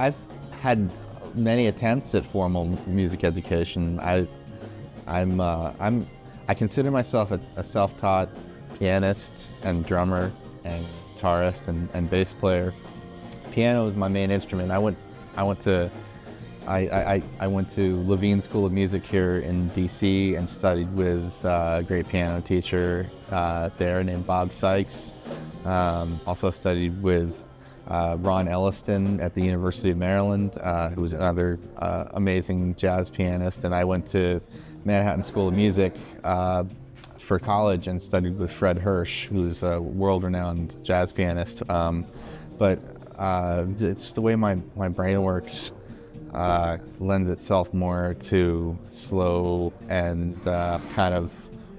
I've had many attempts at formal music education. I consider myself a self-taught pianist and drummer and guitarist and bass player. Piano is my main instrument. I went to Levine School of Music here in DC and studied with a great piano teacher there named Bob Sykes. Also studied with Ron Elliston at the University of Maryland, who was another amazing jazz pianist. And I went to Manhattan School of Music for college and studied with Fred Hirsch, who's a world-renowned jazz pianist. But it's the way my brain works lends itself more to slow and kind of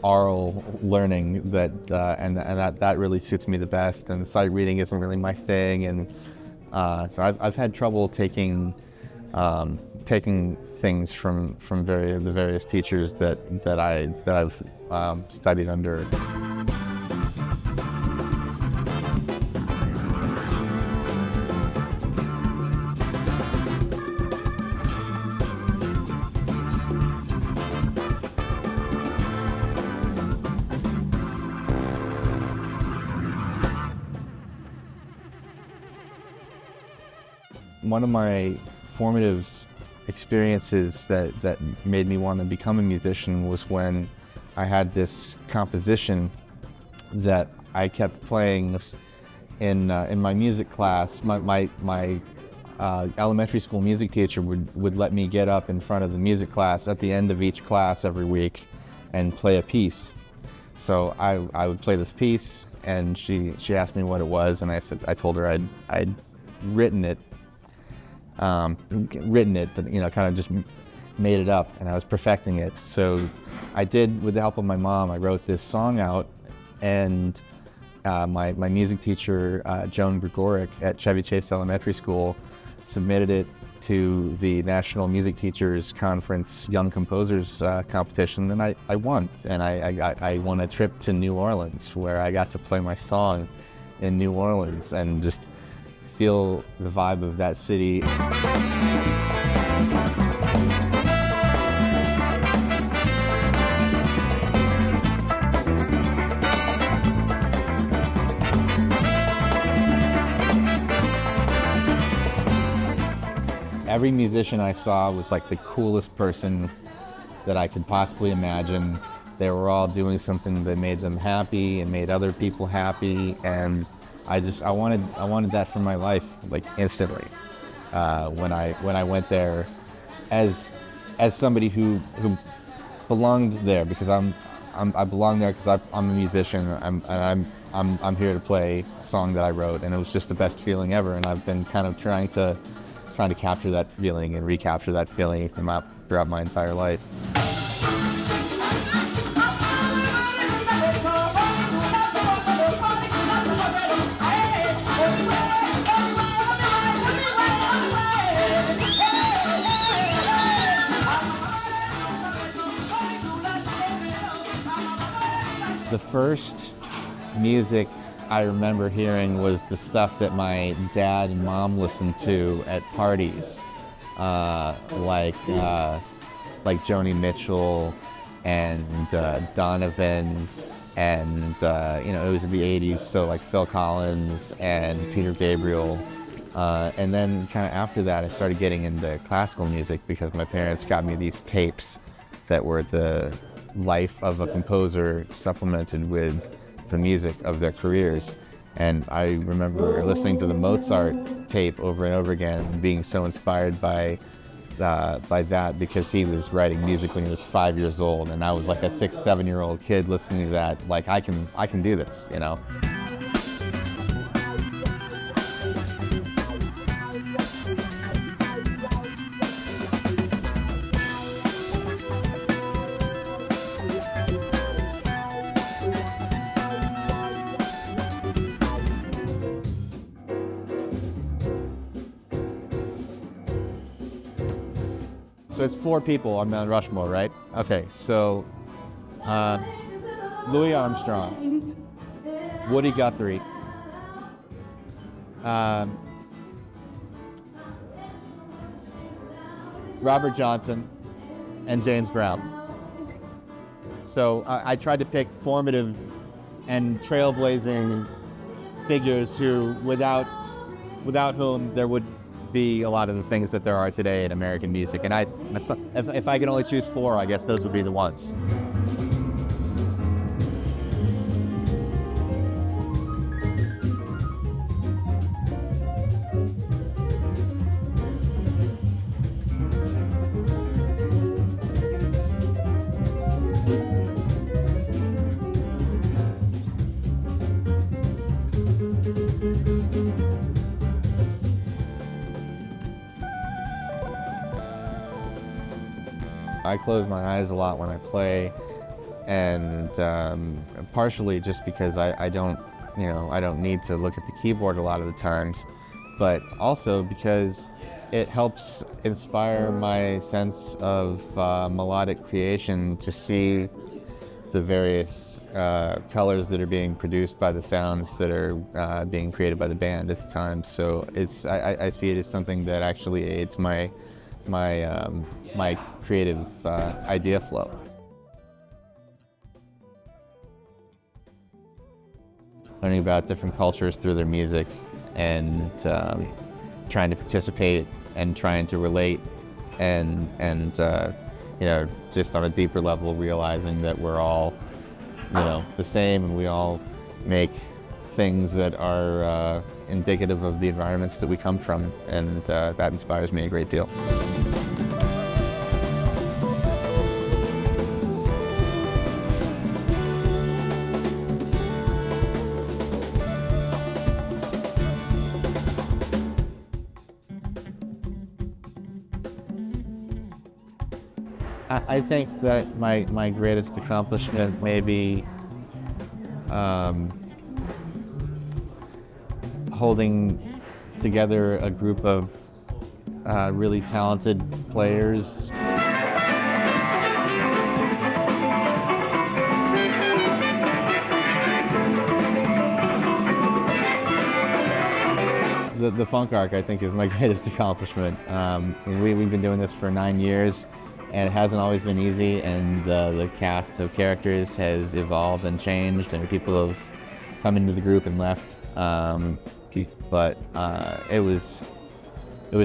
oral learning and that really suits me the best. And sight reading isn't really my thing, and so I've had trouble taking things from the various teachers that I've studied under. One of my formative experiences that made me want to become a musician was when I had this composition that I kept playing in my music class. My elementary school music teacher would let me get up in front of the music class at the end of each class every week and play a piece. So I would play this piece, and she asked me what it was, and I told her I'd written it, but kind of just made it up, and I was perfecting it. So I did, with the help of my mom, I wrote this song out, and my music teacher, Joan Gregoric at Chevy Chase Elementary School, submitted it to the National Music Teachers Conference Young Composers competition, and I won. And I won a trip to New Orleans, where I got to play my song in New Orleans and just feel the vibe of that city. Every musician I saw was like the coolest person that I could possibly imagine. They were all doing something that made them happy and made other people happy, and I wanted that for my life, like instantly. When I went there, as somebody who belonged there, because I belong there because I'm a musician. I'm here to play a song that I wrote, and it was just the best feeling ever. And I've been kind of trying to capture that feeling and recapture that feeling throughout my entire life. The first music I remember hearing was the stuff that my dad and mom listened to at parties, like Joni Mitchell and Donovan, and it was in the 80s, so like Phil Collins and Peter Gabriel. And then kind of after that, I started getting into classical music because my parents got me these tapes that were the life of a composer supplemented with the music of their careers. And I remember listening to the Mozart tape over and over again and being so inspired by that, because he was writing music when he was 5 years old, and I was like a 6-7-year-old kid listening to that, like I can do this, So it's 4 people on Mount Rushmore, right? Okay, so Louis Armstrong, Woody Guthrie, Robert Johnson, and James Brown. So I tried to pick formative and trailblazing figures who, without whom there would be a lot of the things that there are today in American music. And if I could only choose 4, I guess those would be the ones. I close my eyes a lot when I play, and partially just because I don't need to look at the keyboard a lot of the times, but also because it helps inspire my sense of melodic creation to see the various colors that are being produced by the sounds that are being created by the band at the time. So I see it as something that actually aids my creative idea flow. Learning about different cultures through their music, and trying to participate and trying to relate, and just on a deeper level realizing that we're all the same, and we all make things that are indicative of the environments that we come from, and that inspires me a great deal. I think that my greatest accomplishment may be holding together a group of really talented players. The funk arc, I think, is my greatest accomplishment. We've been doing this for 9 years, and it hasn't always been easy, and the cast of characters has evolved and changed, and people have come into the group and left. But it was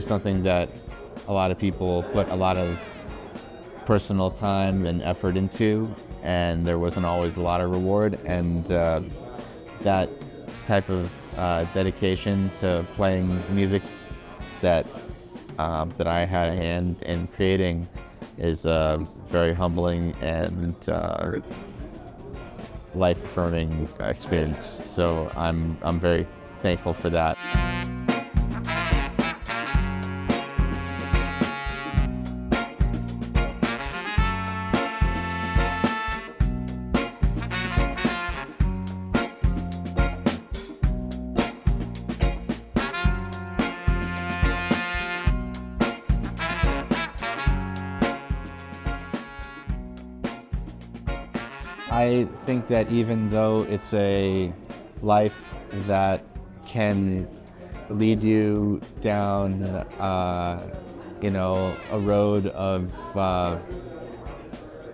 something that a lot of people put a lot of personal time and effort into, and there wasn't always a lot of reward. And that type of dedication to playing music that I had a hand in creating is very humbling and life-affirming experience. So I'm very thankful for that. I think that even though it's a life that can lead you down, a road of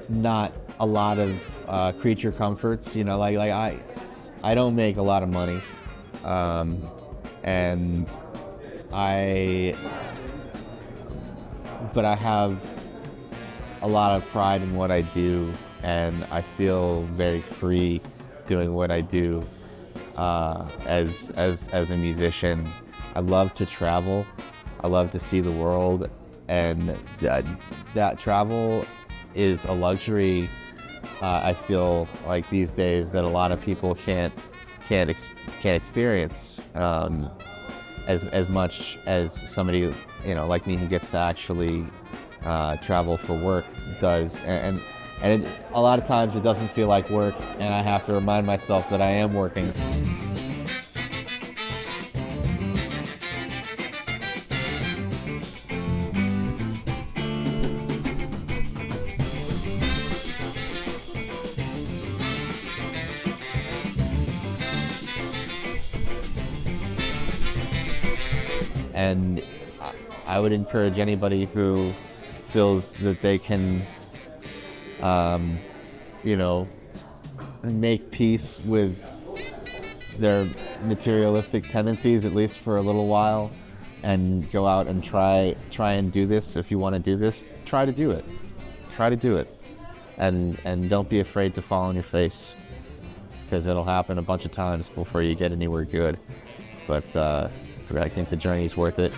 not a lot of creature comforts, I don't make a lot of money, but I have a lot of pride in what I do, and I feel very free doing what I do as a musician. I love to travel. I love to see the world, and that travel is a luxury. I feel like these days that a lot of people can't experience as much as somebody like me who gets to actually travel for work does. And a lot of times it doesn't feel like work, and I have to remind myself that I am working. And I would encourage anybody who feels that they can, you know, make peace with their materialistic tendencies, at least for a little while, and go out and try and do this. If you want to do this, try to do it. Try to do it. And don't be afraid to fall on your face, because it'll happen a bunch of times before you get anywhere good. But I think the journey's worth it.